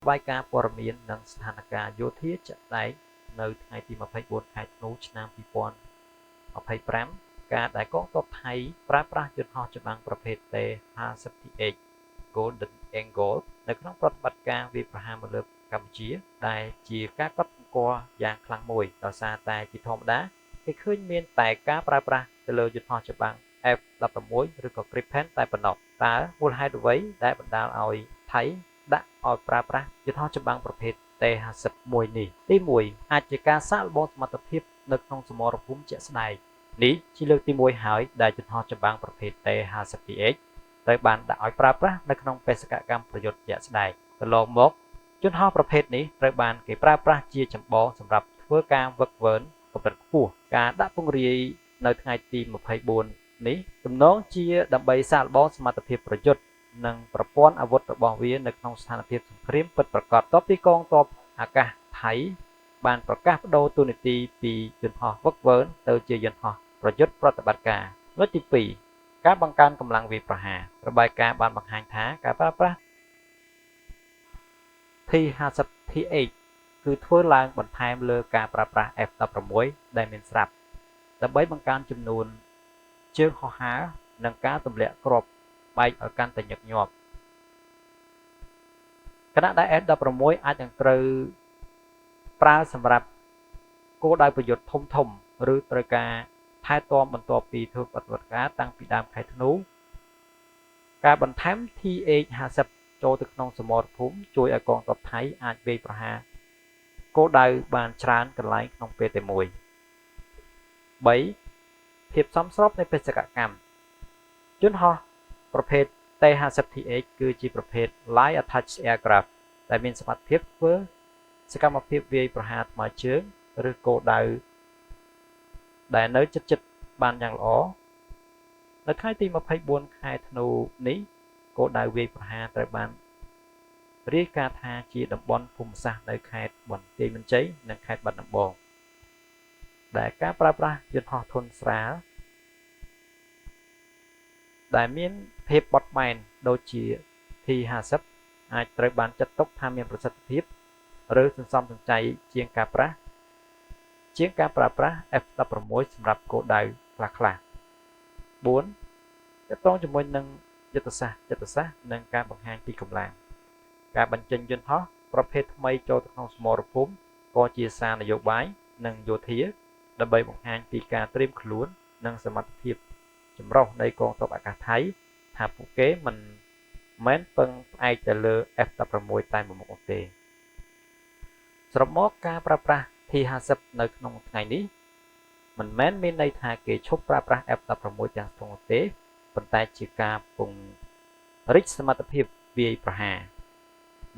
បាយការណ៍ព័ត៌មាននិងស្ថានភាពយោធាជាក់ស្ដែងនៅថ្ងៃទី24 ខែធ្នូ ឆ្នាំ2025 ការដែលកងទ័ពថៃប្រើប្រាស់យន្តហោះចម្បាំងប្រភេទ T-50TH Golden Eagle នៅក្នុងប្រតិបត្តិការវាយប្រហារមកលើកម្ពុជាដែលជាការកត់សម្គាល់យ៉ាងខ្លាំងមួយដោយសារតែជាធម្មតាគេឃើញមានតែការប្រើប្រាស់ទៅលើយន្តហោះចម្បាំង F-16 ឬក៏ Gripen តែប៉ុណ្ណោះតើមូលហេតុអ្វីដែលបណ្ដាលឲ្យថៃដាក់ឲ្យប្រើប្រាស់យន្តហោះចម្បាំងប្រភេទ T-51 នេះទី1អាចជាការសាកល្បងសមត្ថភាពនៅក្នុងសមរភូមិជាក់ស្ដែងនេះជាលើកទី1ហើយដែលយន្តហោះចម្បាំងប្រភេទ T-50TH ត្រូវបានដាក់ឲ្យប្រើប្រាស់នៅក្នុងបេសកកម្មប្រយុទ្ធជាក់ស្ដែងកន្លងមកយន្តហោះប្រភេទនេះត្រូវបានគេប្រើប្រាស់ជាចម្បងសម្រាប់ធ្វើការវឹកវើកម្រិតខ្ពស់ការដាក់ពង្រាយនៅថ្ងៃទី24នេះទំនងជាដើម្បីសាកល្បងសមត្ថភាពប្រយុទ្ធនិងប្រព័ន្ធអាវុធរបស់វានៅក្នុងស្ថានភាពសង្គ្រាមពិតប្រាកដតពីកងទ័ពអាកាសថៃបានប្រកាសបដូរតួនាទីពីយន្តហោះវឹកវើទៅជាយន្តហោះប្រយុទ្ធប្រតិបត្តិការលើកទី2ការបង្កើនកម្លាំងវាយប្រហាររបាយការណ៍បានបង្ហាញថាការប្រើប្រាស់ T-50TH គឺធ្វើឡើងបន្ថែមលើការប្រើប្រាស់ F-16 ដែលមានស្រាប់ដើម្បីបង្កើនចំនួនជើងហោះហើរនិងការទម្លាក់គ្រាប់បែកឲ្យកាន់តែញឹកញាប់ខណៈដែល F-16 អាចនឹងត្រូវប្រើសម្រាប់គោលដៅប្រយុទ្ធធំឬត្រូវការថែទាំបន្ទាប់ពីធ្វើបដិវត្តការតាំងពីដើមខែធ្នូការបន្ថែម TH-50 ចូលទៅក្នុងសមរភូមិជួយឲ្យកងទ័ពថៃអាចវាយប្រហារគោលដៅបានច្រើនកន្លែងក្នុងពេលតែមួយ3ភាពសមស្របនៃបេសកកម្មយន្តហោះប្រភេទ T-50TH គឺជាប្រភេទ Light Attached Aircraft ដែលមានសមត្ថភាពធ្វើសកម្មភាពវាយប្រហារថ្មើរជើងឬគោលដៅដែលនៅជិតៗបានយ៉ាងល្អនៅថ្ងៃទី24ខែធ្នូនេះគោលដៅវាយប្រហារត្រូវបានរាយការណ៍ថាជាតំបន់ភូមិសាស្ត្រនៅខេត្តបន្ទាយមានជ័យនិងខេត្តបាត់ដំបងដែលការប្រើប្រាស់យន្តហោះធុនស្រាលដែលមានភាពបត់បែនដូចជា T-50 អាចត្រូវបានចាត់ទុកថាមានប្រសិទ្ធភាពឬសន្សំសំចៃជាងការប្រើប្រាស់ F-16 សម្រាប់គោលដៅខ្លះៗ4ទាក់ទងជាមួយនឹងយុទ្ធសាស្ត្រនិងការបង្ហាញពីកម្លាំងការបញ្ចេញយន្តហោះប្រភេទថ្មីចូលទៅក្នុងសមរភូមិក៏ជាសារនយោបាយនិងយោធាដើម្បីបង្ហាញពីការត្រៀមខ្លួននិងសមត្ថភាពចម្រុះនៃកងទ័ពអាកាសថៃថាពួកគេមិនមែនពឹងផ្អែកទៅលើ F-16 តែមួយមុខទេសរុបមកការប្រើប្រាស់ T-50 នៅក្នុងថ្ងៃនេះមិនមែនមានន័យថាគេឈប់ប្រើប្រាស់ F-16 ទាំងស្រុងទេប៉ុន្តែជាការពង្រីកសមត្ថភាពវាយប្រហារ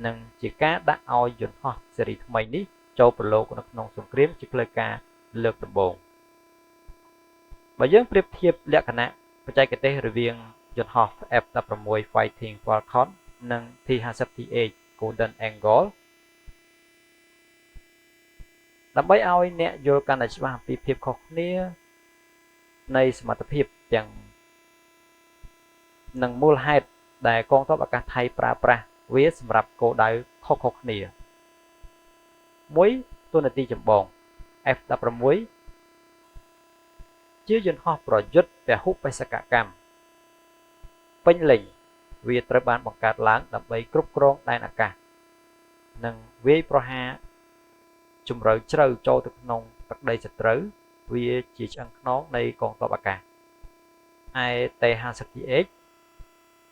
និងជាការដាក់ឲ្យយន្តហោះស៊េរីថ្មីនេះចូលប្រឡូកនៅក្នុងសង្គ្រាមជាផ្លូវការលើកដំបូងបើយើងប្រៀបធៀបលក្ខណៈបច្ចេកទេសរវាងយន្តហោះ F-16 Fighting Falcon និង T-50TH Golden Eagle ដើម្បីឲ្យអ្នកយល់កាន់តែច្បាស់អំពីភាពខុសគ្នានៃសមត្ថភាពទាំងនិងមូលហេតុដែលកងទ័ពអាកាសថៃប្រើប្រាស់វាសម្រាប់គោលដៅខុសៗគ្នា1តួនាទីចម្បង F-16 ជាយន្តហោះប្រយុទ្ធពហុបេសកកម្មពេញលេញវាត្រូវបានបង្កើតឡើងដើម្បីគ្រប់គ្រងដែនអាកាសនិងវាយប្រហារជម្រៅជ្រៅចូលទៅក្នុងទឹកដីសត្រូវវាជាឆ្អឹងខ្នងនៃកងទ័ពអាកាសឯ T-50TH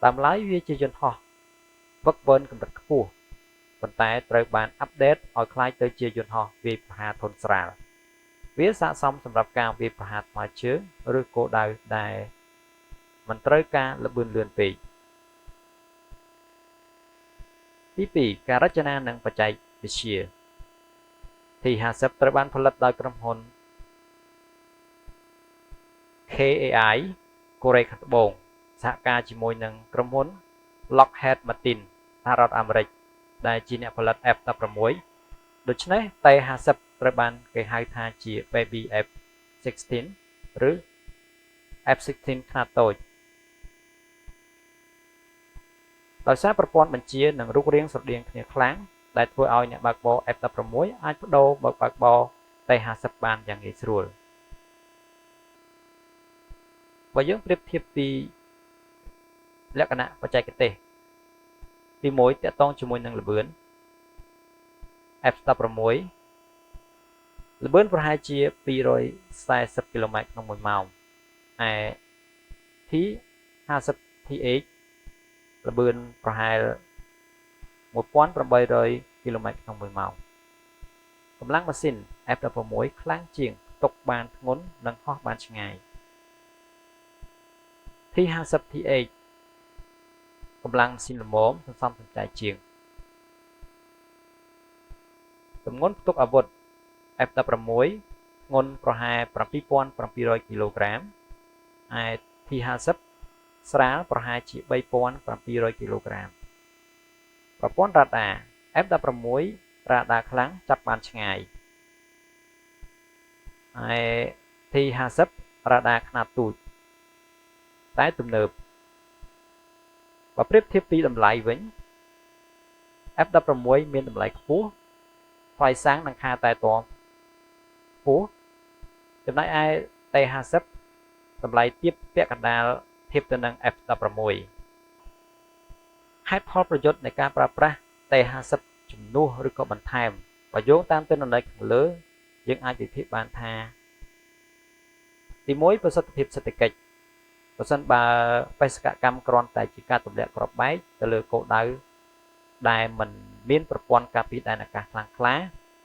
តាមឡាយវាជាយន្តហោះវឹកវើកម្រិតខ្ពស់ប៉ុន្តែត្រូវបានអាប់ដេតឲ្យคล้ายទៅជាយន្តហោះវាយប្រហារធុនស្រាលវាស័ក្តិសមសម្រាប់ការវាយប្រហារថ្មើរជើងឬគោលដៅដែលមិនត្រូវការល្បឿនលឿនពេកទី2ការរចនានិងបច្ចេកវិទ្យា T-50 ត្រូវបានផលិតដោយក្រុមហ៊ុន KAI កូរ៉េខាងត្បូងសហការជាមួយនឹងក្រុមហ៊ុន Lockheed Martin សហរដ្ឋអាមេរិកដែលជាអ្នកផលិត F-16 ដូច្នេះ T-50 ត្រូវបានគេហៅថាជា Baby F-16 ឬ F-16 ខ្នាតតូចដោយសារប្រព័ន្ធបញ្ជានិងរូបរាងស្រដៀងគ្នាខ្លាំង ដែលធ្វើឲ្យអ្នកបើកបរ F16 អាចបដូរបើកបរ T50 បានយ៉ាងងាយស្រួលបើយើងប្រៀបធៀបពីលក្ខណៈបច្ចេកទេសទី1ទាក់ទងជាមួយនឹងល្បឿន F16 ល្បឿនប្រហែលជា240 km ក្នុង1ម៉ោងឯ T50TH ល្បឿនប្រហែល1800 km ក្នុង1ម៉ោងកម្លាំងម៉ាស៊ីន F16 ខ្លាំងជាងផ្ទុកបានធ្ងន់និងហោះបានឆ្ងាយ T50TH កម្លាំងម៉ាស៊ីនល្មមសន្សំសំចៃជាងទម្ងន់ផ្ទុកអាវុធ F16 ធ្ងន់ប្រហែល 7700 kg ឯ T50 ស្រាលប្រហែលជា 3700 kg ប្រព័ន្ធរ៉ាដា F16 រ៉ាដាខ្លាំងចាប់បានឆ្ងាយឯ T50 រ៉ាដាខ្នាតទូចតែទំនើបបើប្រៀបធៀបពីតម្លៃវិញ F16 មានតម្លៃខ្ពស់ថ្លៃសាំងនិងค่าតែតងខ្ពស់ចំណែកឯ T50 តម្លៃទាបពាក់កណ្ដាលធៀបទៅនឹង F16 ហេតុផលប្រយុទ្ធនៃការប្រើប្រាស់ T50 ជំនួសឬក៏បន្ថែមបើយោងតាមទិន្នន័យខាងលើយើងអាចវិភាគបានថាទី1ប្រសិទ្ធភាពសេដ្ឋកិច្ចប្រសិនបើបេសកកម្មគ្រាន់តែជាការទម្លាក់គ្រាប់បែកទៅលើគោលដៅដែលមិនមានប្រព័ន្ធការពារដែនអាកាសខ្លាំងក្លា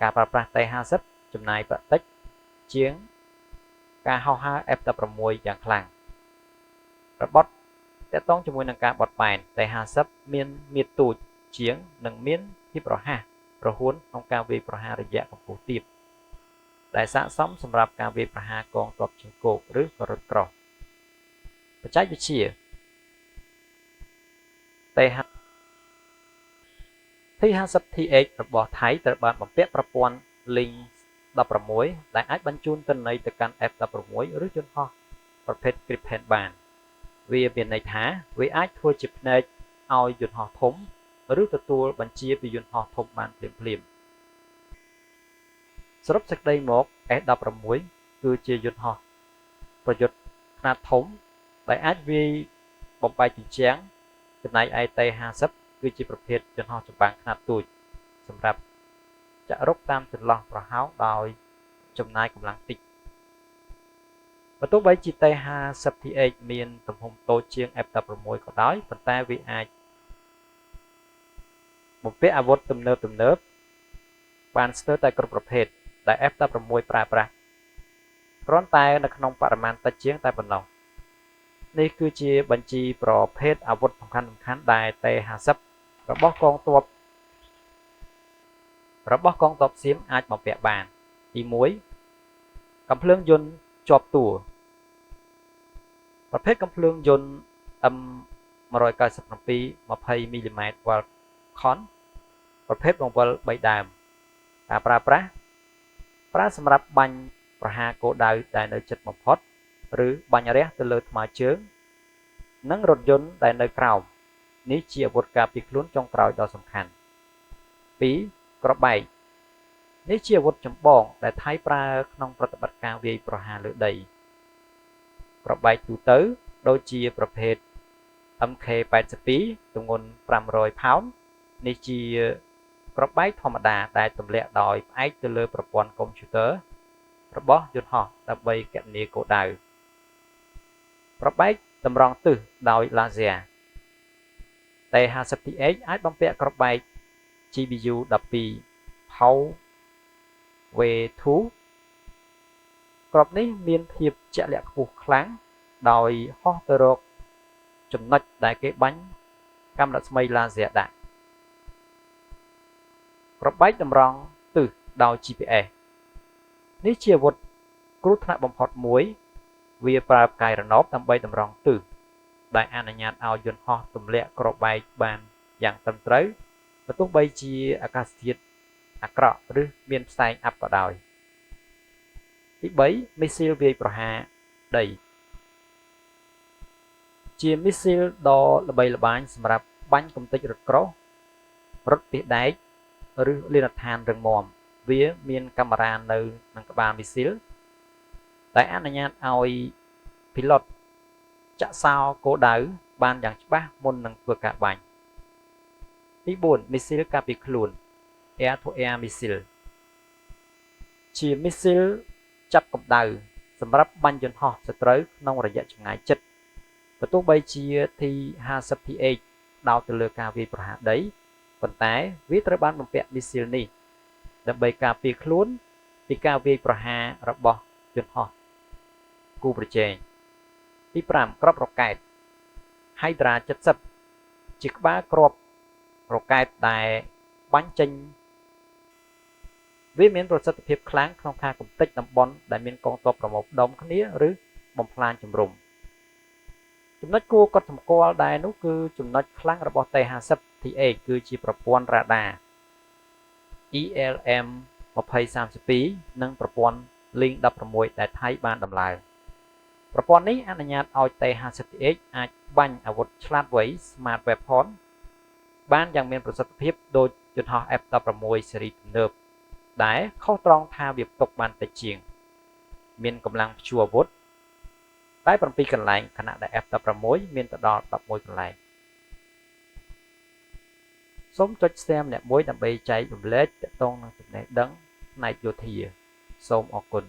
ការប្រើប្រាស់ T50 ចំណាយប្រាក់តិចជាងការហោះហើរ F16 យ៉ាងខ្លាំងរបត់តកតងជាមួយនឹងការបត់បែន T50 មានមាត្រទូចជាងនិងមានភាពរហ័សរហួនក្នុងការវាយប្រហាររយៈកម្ពស់ទាបដែលស័ក្តិសមសម្រាប់ការវាយប្រហារកងទ័ពជើងគោកឬក៏រថក្រោះបច្ចេកវិទ្យា T50TH របស់ថៃត្រូវបានបំពាក់ប្រព័ន្ធ Link 16ដែលអាចបញ្ជូនទិន្នន័យទៅកាន់ F16 ឬយន្តហោះប្រភេទ Gripen បានវាមានន័យថាវាអាចធ្វើជាភ្នែកឲ្យយន្តហោះធំឬទទួលបញ្ជាពីយន្តហោះធំបានភ្លាមៗសរុបសេចក្តីមក S16 គឺជាយន្តហោះប្រយុទ្ធខ្នាតធំដែលអាចវាយបំបែកជញ្ជាំងចំណែកឯ T50 គឺជាប្រភេទយន្តហោះចម្បាំងខ្នាតទូចសម្រាប់ចាក់រុកតាមចន្លោះប្រហោងដោយចំណាយកម្លាំងតិចបើទោះបីជា T50TH មានទំហំតូចជាង F16 ក៏ដោយប៉ុន្តែវាអាចបំពាក់អាវុធទំនើបបានស្ទើរតែគ្រប់ប្រភេទដែល F16 ប្រើប្រាស់គ្រាន់តែនៅក្នុងបរិមាណតិចជាងតែប៉ុណ្ណោះនេះគឺជាបញ្ជីប្រភេទអាវុធសំខាន់ដែល T50 របស់កងទ័ពសៀមអាចបំពាក់បានទី1កាំភ្លើងយន្តជាប់តួប្រភេទកាំភ្លើងយន្ត M197 20 mm Walcon ប្រភេទបង្វិល3ដើមការប្រើសម្រាប់បាញ់ប្រហារគោលដៅដែលនៅជិតបំផុតឬបាញ់រះទៅលើថ្មើរជើងនិងរថយន្តដែលនៅក្រោមនេះជាអាវុធការពារខ្លួនចុងក្រោយដ៏សំខាន់2គ្រាប់បែកនេះជាអាវុធចម្បងដែលថៃប្រើក្នុងប្រតិបត្តិការវាយប្រហារលើដីគ្រាប់បែកទូទៅដូចជាប្រភេទ MK82 ទម្ងន់500ផោននេះជាគ្រាប់បែកធម្មតាដែលទម្លាក់ដោយផ្អែកទៅលើប្រព័ន្ធកុំព្យូទ័ររបស់យន្តហោះដើម្បីគណនាគោលដៅគ្រាប់បែកតម្រង់ទិសដោយឡាស៊ែរ T50TH អាចបំពាក់គ្រាប់បែក GBU-12 Pow V2 គ្រាប់នេះមានភាពជាក់លាក់ខ្ពស់ខ្លាំងដោយហោះទៅរកចំណុចដែលគេបាញ់កាំរស្មីឡាស៊ែរដាក់គ្រាប់បែកតម្រង់ទិសដោយ GPS នេះជាអាវុធគ្រោះថ្នាក់បំផុតមួយវាប្រើផ្កាយរណបដើម្បីតម្រង់ទិសដែលអនុញ្ញាតឲ្យយន្តហោះទម្លាក់គ្រាប់បែកបានយ៉ាងត្រឹមត្រូវបើទោះបីជាអាកាសធាតុអាក្រក់ឬមានផ្សែងអាប់ក៏ដោយទី3មីស៊ីលវាយប្រហារដីជាមីស៊ីលដ៏ល្បីល្បាញសម្រាប់បាញ់កំទេចរថក្រោះរថពាសដែក ឬលានដ្ឋានរឹងមាំវាមានកាមេរ៉ានៅនឹងក្បាលមីស៊ីលដែលអនុញ្ញាតឲ្យ pilot ចាក់សោគោលដៅបានយ៉ាងច្បាស់មុននឹងធ្វើការបាញ់ទី4មីស៊ីលការពារខ្លួន air to air missile ជាមីស៊ីលចាប់កម្ដៅសម្រាប់បាញ់យន្តហោះសត្រូវក្នុងរយៈចម្ងាយជិតបើទោះបីជា T-50TH ដោតទៅលើការវាយប្រហារដីប៉ុន្តែវាត្រូវបានបំពាក់មីស៊ីលនេះដើម្បីការពារខ្លួនពីការវាយប្រហាររបស់យន្តហោះគូប្រជែងទី5គ្រាប់រ៉ុកែត Hydra 70ជាក្បាលគ្រាប់រ៉ុកែតដែលបាញ់ចេញវាមានប្រសិទ្ធភាពខ្លាំងក្នុងការកំទេចតំបន់ដែលមានកងទ័ពប្រមូលផ្ដុំគ្នាឬបំផ្លាញជំរំចំណុចគួរកត់សម្គាល់ដែរនោះគឺចំណុចខ្លាំងរបស់ T-50TH គឺជាប្រព័ន្ធរ៉ាដា ELM 2032និងប្រព័ន្ធ Link 16ដែលថៃបានដំឡើងប្រព័ន្ធនេះអនុញ្ញាតឲ្យ T-50TH អាចបាញ់អាវុធឆ្លាតវៃ Smart Weapon បានយ៉ាងមានប្រសិទ្ធភាពដូចយន្តហោះ F-16 ស៊េរីទំនើបដែលខុសត្រង់ថាវាផ្ទុកបានតិចជាងមានកម្លាំងព្យួរអាវុធតែ7កន្លែងខណៈដែល F-16 មានទៅដល់11កន្លែងសូមចុច share ម្នាក់មួយដើម្បីចែករំលែកទាក់ទងនឹងចំណេះដឹងផ្នែកយោធាសូមអរគុណ